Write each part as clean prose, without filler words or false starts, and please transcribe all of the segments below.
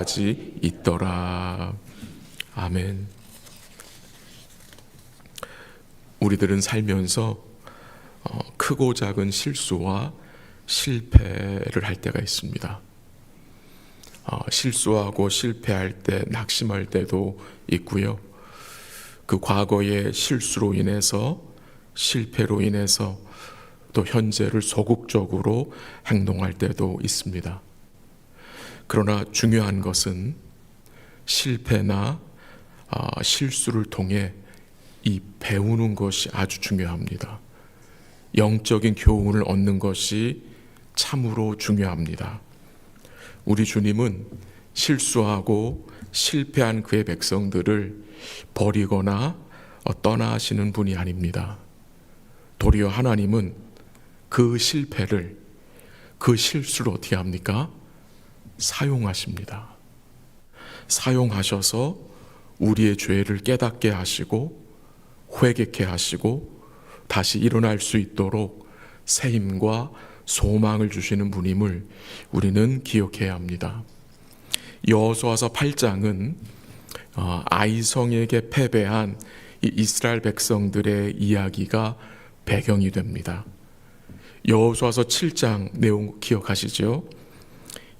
까지 있더라. 아멘. 우리들은 살면서 크고 작은 실수와 실패를 할 때가 있습니다. 실수하고 실패할 때 낙심할 때도 있고요. 그 과거의 실수로 인해서, 실패로 인해서 또 현재를 소극적으로 행동할 때도 있습니다. 그러나 중요한 것은 실패나 실수를 통해 이 배우는 것이 아주 중요합니다. 영적인 교훈을 얻는 것이 참으로 중요합니다. 우리 주님은 실수하고 실패한 그의 백성들을 버리거나 떠나시는 분이 아닙니다. 도리어 하나님은 그 실패를, 그 실수를 어떻게 합니까? 사용하십니다. 사용하셔서 우리의 죄를 깨닫게 하시고 회개케 하시고 다시 일어날 수 있도록 새 힘과 소망을 주시는 분임을 우리는 기억해야 합니다. 여호수아서 8장은 아이성에게 패배한 이 이스라엘 백성들의 이야기가 배경이 됩니다. 여호수아서 7장 내용 기억하시죠?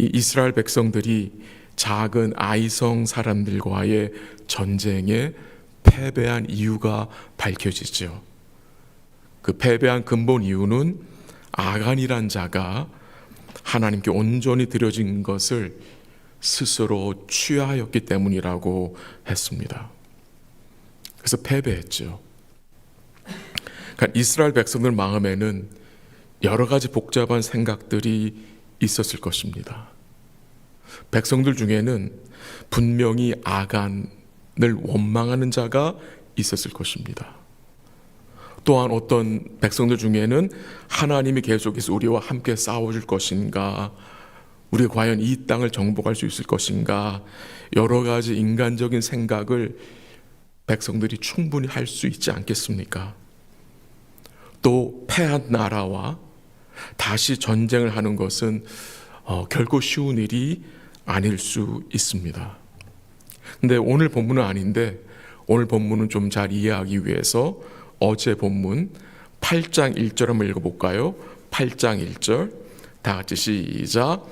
이 이스라엘 백성들이 작은 아이성 사람들과의 전쟁에 패배한 이유가 밝혀지죠. 그 패배한 근본 이유는 아간이란 자가 하나님께 온전히 드려진 것을 스스로 취하였기 때문이라고 했습니다. 그래서 패배했죠. 그러니까 이스라엘 백성들 마음에는 여러 가지 복잡한 생각들이 있었을 것입니다. 백성들 중에는 분명히 아간을 원망하는 자가 있었을 것입니다. 또한 어떤 백성들 중에는 하나님이 계속해서 우리와 함께 싸워줄 것인가, 우리가 과연 이 땅을 정복할 수 있을 것인가, 여러 가지 인간적인 생각을 백성들이 충분히 할 수 있지 않겠습니까? 또 패한 나라와 다시 전쟁을 하는 것은 결코 쉬운 일이 아닐 수 있습니다. 근데 오늘 본문은 아닌데, 오늘 본문은 좀 잘 이해하기 위해서 어제 본문 8장 1절 한번 읽어볼까요? 8장 1절 다 같이 시작.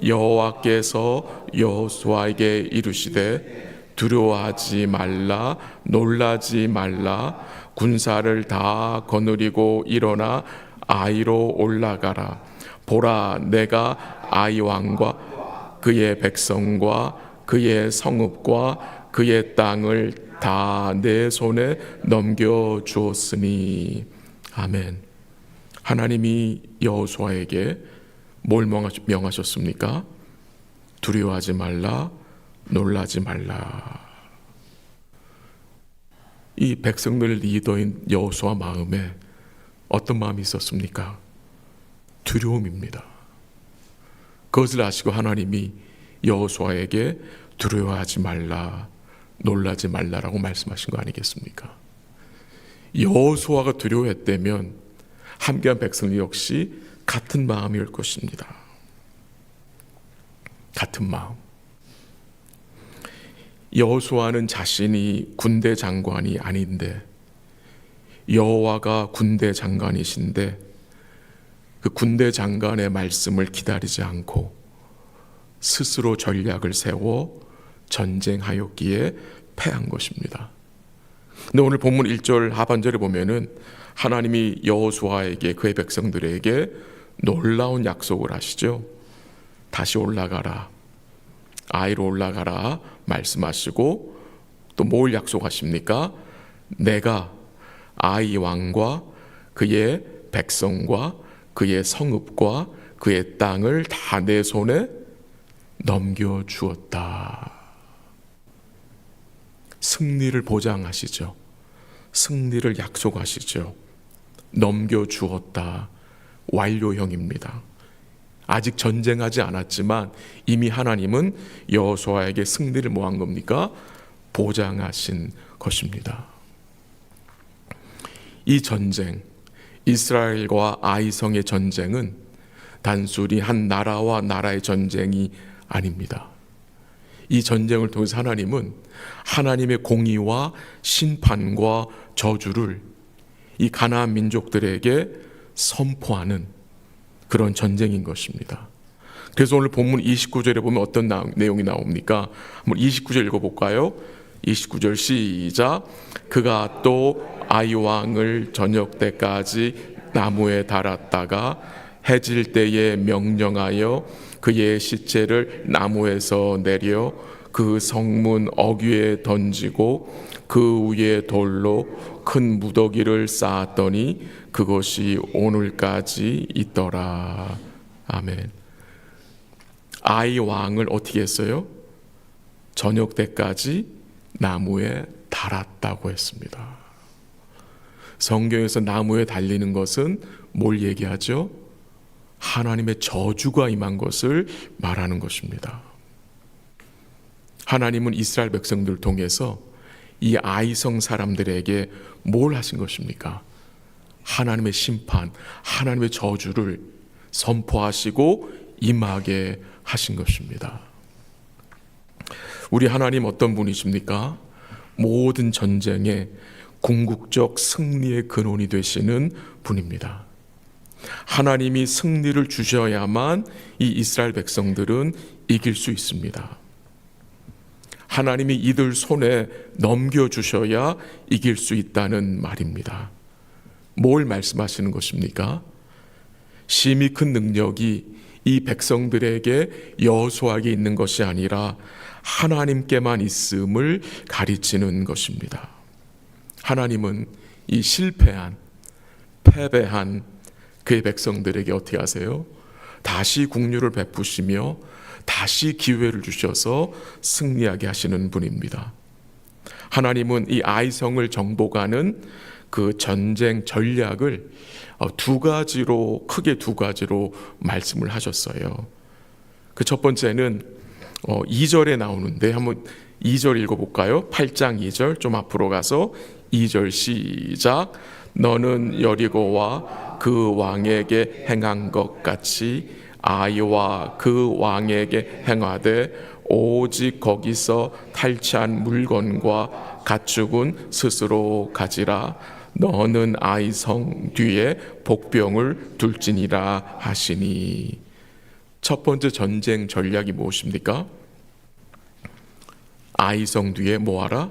여호와께서 여호수아에게 이르시되 두려워하지 말라, 놀라지 말라, 군사를 다 거느리고 일어나 아이로 올라가라. 보라, 내가 아이 왕과 그의 백성과 그의 성읍과 그의 땅을 다 내 손에 넘겨주었으니. 아멘. 하나님이 여호수아에게 뭘 명하셨습니까? 두려워하지 말라, 놀라지 말라. 이 백성들 리더인 여호수아 마음에 어떤 마음이 있었습니까? 두려움입니다. 그것을 아시고 하나님이 여호수아에게 두려워하지 말라, 놀라지 말라라고 말씀하신 거 아니겠습니까? 여호수아가 두려워했다면 함께한 백성 역시 같은 마음일 것입니다. 같은 마음. 여호수아는 자신이 군대 장관이 아닌데 여호와가 군대 장관이신데 그 군대 장관의 말씀을 기다리지 않고 스스로 전략을 세워 전쟁하였기에 패한 것입니다. 근데 오늘 본문 1절 하반절에 보면은 하나님이 여호수아에게 그의 백성들에게 놀라운 약속을 하시죠. 다시 올라가라, 아이로 올라가라 말씀하시고 또 뭘 약속하십니까? 내가 아이 왕과 그의 백성과 그의 성읍과 그의 땅을 다 내 손에 넘겨주었다. 승리를 보장하시죠. 승리를 약속하시죠. 넘겨주었다. 완료형입니다. 아직 전쟁하지 않았지만 이미 하나님은 여호수아에게 승리를 뭐한 겁니까? 보장하신 것입니다. 이 전쟁, 이스라엘과 아이성의 전쟁은 단순히 한 나라와 나라의 전쟁이 아닙니다. 이 전쟁을 통해서 하나님은 하나님의 공의와 심판과 저주를 이 가나안 민족들에게 선포하는 그런 전쟁인 것입니다. 그래서 오늘 본문 29절에 보면 어떤 내용이 나옵니까? 한번 29절 읽어볼까요? 29절 시작. 그가 또 아이 왕을 저녁 때까지 나무에 달았다가 해질 때에 명령하여 그의 시체를 나무에서 내려 그 성문 어귀에 던지고 그 위에 돌로 큰 무더기를 쌓았더니 그것이 오늘까지 있더라. 아멘. 아이 왕을 어떻게 했어요? 저녁 때까지 나무에 달았다고 했습니다. 성경에서 나무에 달리는 것은 뭘 얘기하죠? 하나님의 저주가 임한 것을 말하는 것입니다. 하나님은 이스라엘 백성들을 통해서 이 아이성 사람들에게 뭘 하신 것입니까? 하나님의 심판, 하나님의 저주를 선포하시고 임하게 하신 것입니다. 우리 하나님 어떤 분이십니까? 모든 전쟁의 궁극적 승리의 근원이 되시는 분입니다. 하나님이 승리를 주셔야만 이 이스라엘 백성들은 이길 수 있습니다. 하나님이 이들 손에 넘겨주셔야 이길 수 있다는 말입니다. 뭘 말씀하시는 것입니까? 심히 큰 능력이 이 백성들에게 여호수아에게 있는 것이 아니라 하나님께만 있음을 가르치는 것입니다. 하나님은 이 실패한, 패배한 그의 백성들에게 어떻게 하세요? 다시 긍휼을 베푸시며 다시 기회를 주셔서 승리하게 하시는 분입니다. 하나님은 이 아이성을 정복하는 그 전쟁 전략을 크게 두 가지로 말씀을 하셨어요. 그 첫 번째는 2절에 나오는데 한번 2절 읽어볼까요? 8장 2절 좀 앞으로 가서 2절 시작. 너는 여리고와 그 왕에게 행한 것 같이 아이와 그 왕에게 행하되 오직 거기서 탈취한 물건과 가축은 스스로 가지라. 너는 아이성 뒤에 복병을 둘지니라 하시니. 첫 번째 전쟁 전략이 무엇입니까? 아이성 뒤에 뭐하라?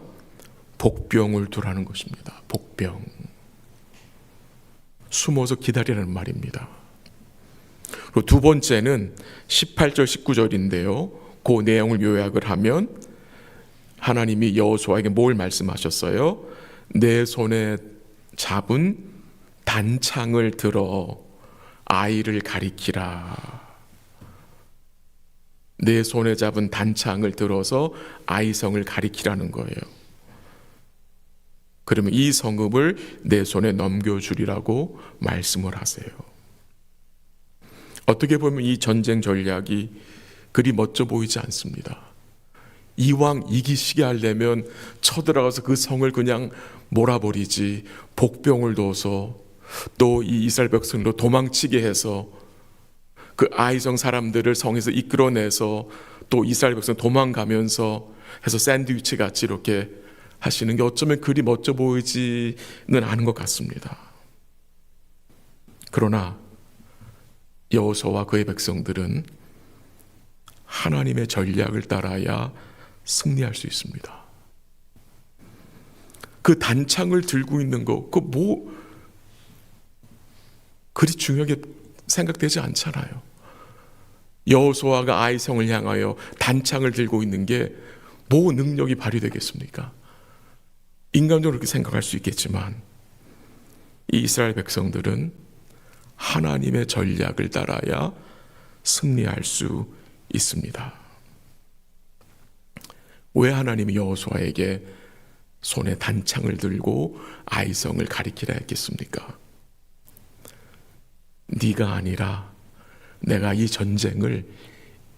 복병을 두라는 것입니다. 복병. 숨어서 기다리라는 말입니다. 그리고 두 번째는 18절 19절인데요. 그 내용을 요약을 하면 하나님이 여호수아에게 뭘 말씀하셨어요? 내 손에 잡은 단창을 들어 아이를 가리키라. 내 손에 잡은 단창을 들어서 아이성을 가리키라는 거예요. 그러면 이 성읍을 내 손에 넘겨주리라고 말씀을 하세요. 어떻게 보면 이 전쟁 전략이 그리 멋져 보이지 않습니다. 이왕 이기시게 하려면 쳐들어가서 그 성을 그냥 몰아버리지, 복병을 둬서 또 이 이스라엘 백성도 도망치게 해서 그 아이성 사람들을 성에서 이끌어내서 또 이스라엘 백성 도망가면서 해서 샌드위치 같이 이렇게 하시는 게 어쩌면 그리 멋져 보이지는 않은 것 같습니다. 그러나 여호수아와 그의 백성들은 하나님의 전략을 따라야 승리할 수 있습니다. 그 단창을 들고 있는 거, 그리 중요하게 생각되지 않잖아요. 여호수아가 아이성을 향하여 단창을 들고 있는 게 뭐 능력이 발휘되겠습니까? 인간적으로 그렇게 생각할 수 있겠지만 이 이스라엘 백성들은 하나님의 전략을 따라야 승리할 수 있습니다. 왜 하나님이 여호수아에게 손에 단창을 들고 아이성을 가리키라 했겠습니까? 네가 아니라 내가 이 전쟁을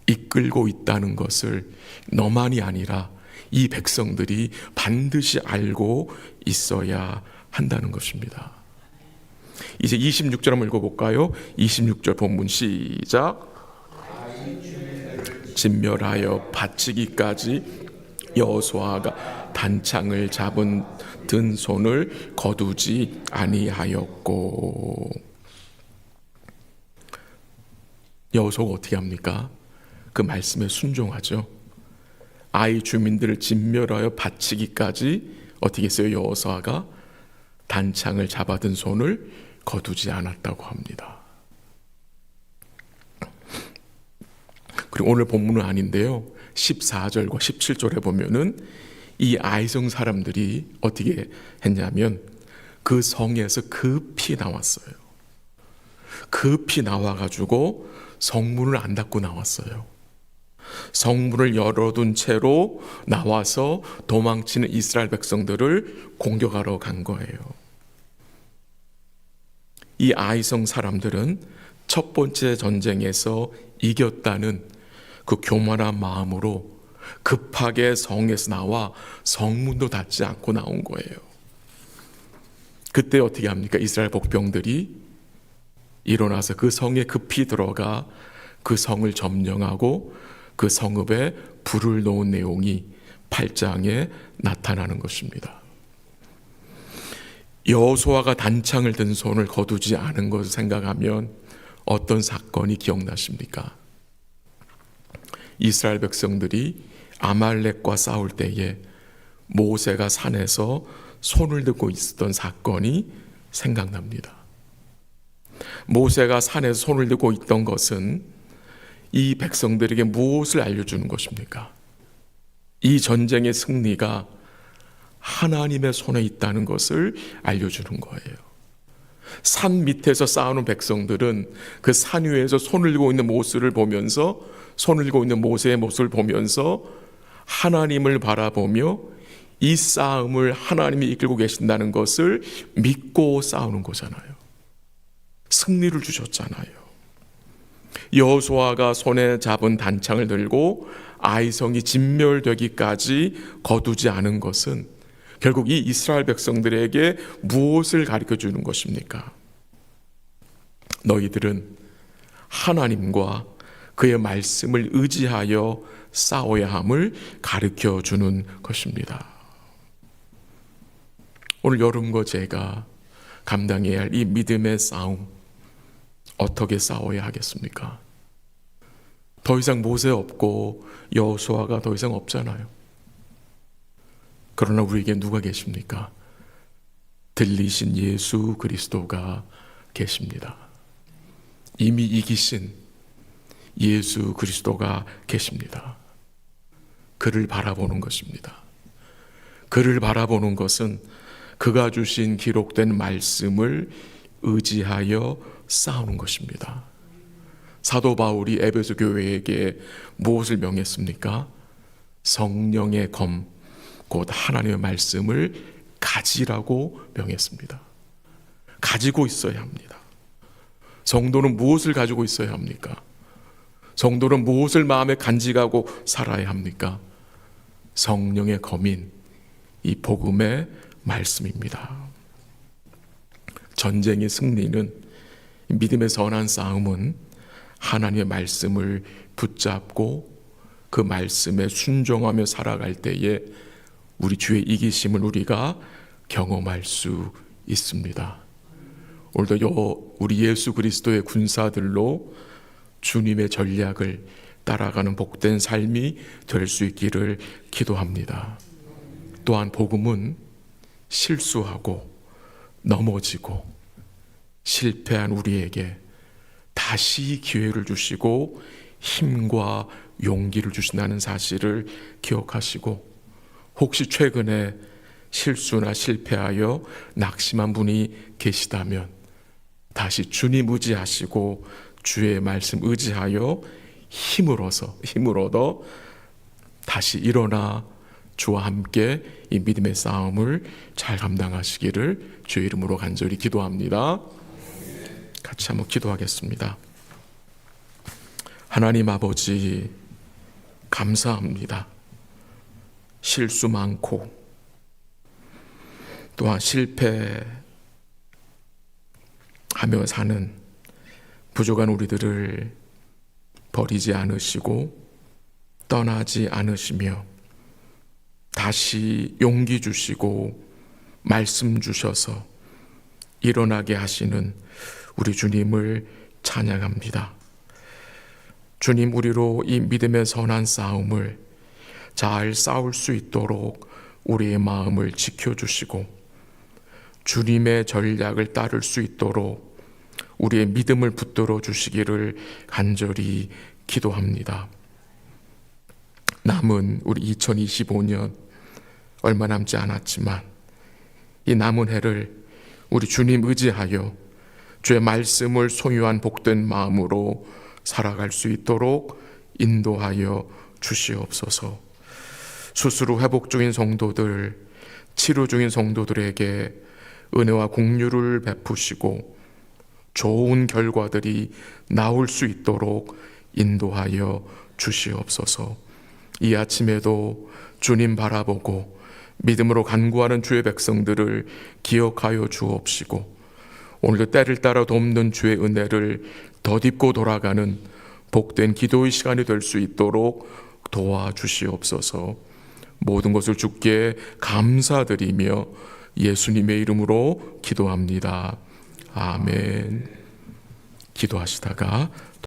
이끌고 있다는 것을 너만이 아니라 이 백성들이 반드시 알고 있어야 한다는 것입니다. 이제 26절 한번 읽어볼까요? 26절 본문 시작. 진멸하여 바치기까지 여호수아가 단창을 잡은 든 손을 거두지 아니하였고. 여호수아가 어떻게 합니까? 그 말씀에 순종하죠. 아이 주민들을 진멸하여 바치기까지 어떻게 했어요? 여호수아가 단창을 잡아든 손을 거두지 않았다고 합니다. 그리고 오늘 본문은 아닌데요, 14절과 17절에 보면은 이 아이성 사람들이 어떻게 했냐면 그 성에서 급히 나왔어요. 급히 나와가지고 성문을 안 닫고 나왔어요. 성문을 열어둔 채로 나와서 도망치는 이스라엘 백성들을 공격하러 간 거예요. 이 아이성 사람들은 첫 번째 전쟁에서 이겼다는 그 교만한 마음으로 급하게 성에서 나와 성문도 닫지 않고 나온 거예요. 그때 어떻게 합니까? 이스라엘 복병들이 일어나서 그 성에 급히 들어가 그 성을 점령하고 그 성읍에 불을 놓은 내용이 8장에 나타나는 것입니다. 여호수아가 단창을 든 손을 거두지 않은 것을 생각하면 어떤 사건이 기억나십니까? 이스라엘 백성들이 아말렉과 싸울 때에 모세가 산에서 손을 들고 있었던 사건이 생각납니다. 모세가 산에서 손을 들고 있던 것은 이 백성들에게 무엇을 알려주는 것입니까? 이 전쟁의 승리가 하나님의 손에 있다는 것을 알려주는 거예요. 산 밑에서 싸우는 백성들은 그 산 위에서 손을 들고 있는 모습을 보면서, 손을 들고 있는 모세의 모습을 보면서 하나님을 바라보며 이 싸움을 하나님이 이끌고 계신다는 것을 믿고 싸우는 거잖아요. 승리를 주셨잖아요. 여호수아가 손에 잡은 단창을 들고 아이성이 진멸되기까지 거두지 않은 것은 결국 이 이스라엘 백성들에게 무엇을 가르쳐 주는 것입니까? 너희들은 하나님과 그의 말씀을 의지하여 싸워야 함을 가르쳐 주는 것입니다. 오늘 여러분과 제가 감당해야 할 이 믿음의 싸움, 어떻게 싸워야 하겠습니까? 더 이상 모세 없고 여호수아가 더 이상 없잖아요. 그러나 우리에게 누가 계십니까? 들리신 예수 그리스도가 계십니다. 이미 이기신 예수 그리스도가 계십니다. 그를 바라보는 것입니다. 그를 바라보는 것은 그가 주신 기록된 말씀을 의지하여 싸우는 것입니다. 사도 바울이 에베소 교회에게 무엇을 명했습니까? 성령의 검, 곧 하나님의 말씀을 가지라고 명했습니다. 가지고 있어야 합니다. 성도는 무엇을 가지고 있어야 합니까? 성도는 무엇을 마음에 간직하고 살아야 합니까? 성령의 검인 이 복음의 말씀입니다. 전쟁의 승리는, 믿음의 선한 싸움은 하나님의 말씀을 붙잡고 그 말씀에 순종하며 살아갈 때에 우리 주의 이기심을 우리가 경험할 수 있습니다. 오늘도 우리 예수 그리스도의 군사들로 주님의 전략을 따라가는 복된 삶이 될 수 있기를 기도합니다. 또한 복음은 실수하고 넘어지고 실패한 우리에게 다시 기회를 주시고 힘과 용기를 주신다는 사실을 기억하시고, 혹시 최근에 실수나 실패하여 낙심한 분이 계시다면 다시 주님 의지하시고 주의 말씀 의지하여 힘을 얻어 다시 일어나 주와 함께 이 믿음의 싸움을 잘 감당하시기를 주의 이름으로 간절히 기도합니다. 같이 한번 기도하겠습니다. 하나님 아버지, 감사합니다. 실수 많고 또한 실패하며 사는 부족한 우리들을 버리지 않으시고 떠나지 않으시며 다시 용기 주시고 말씀 주셔서 일어나게 하시는 우리 주님을 찬양합니다. 주님, 우리로 이 믿음의 선한 싸움을 잘 싸울 수 있도록 우리의 마음을 지켜주시고 주님의 전략을 따를 수 있도록 우리의 믿음을 붙들어 주시기를 간절히 기도합니다. 남은 우리 2025년 얼마 남지 않았지만 이 남은 해를 우리 주님 의지하여 주의 말씀을 소유한 복된 마음으로 살아갈 수 있도록 인도하여 주시옵소서. 수술 후 회복 중인 성도들, 치료 중인 성도들에게 은혜와 공유를 베푸시고 좋은 결과들이 나올 수 있도록 인도하여 주시옵소서. 이 아침에도 주님 바라보고 믿음으로 간구하는 주의 백성들을 기억하여 주옵시고 오늘도 때를 따라 돕는 주의 은혜를 덧입고 돌아가는 복된 기도의 시간이 될 수 있도록 도와주시옵소서. 모든 것을 주께 감사드리며 예수님의 이름으로 기도합니다. 아멘. 기도하시다가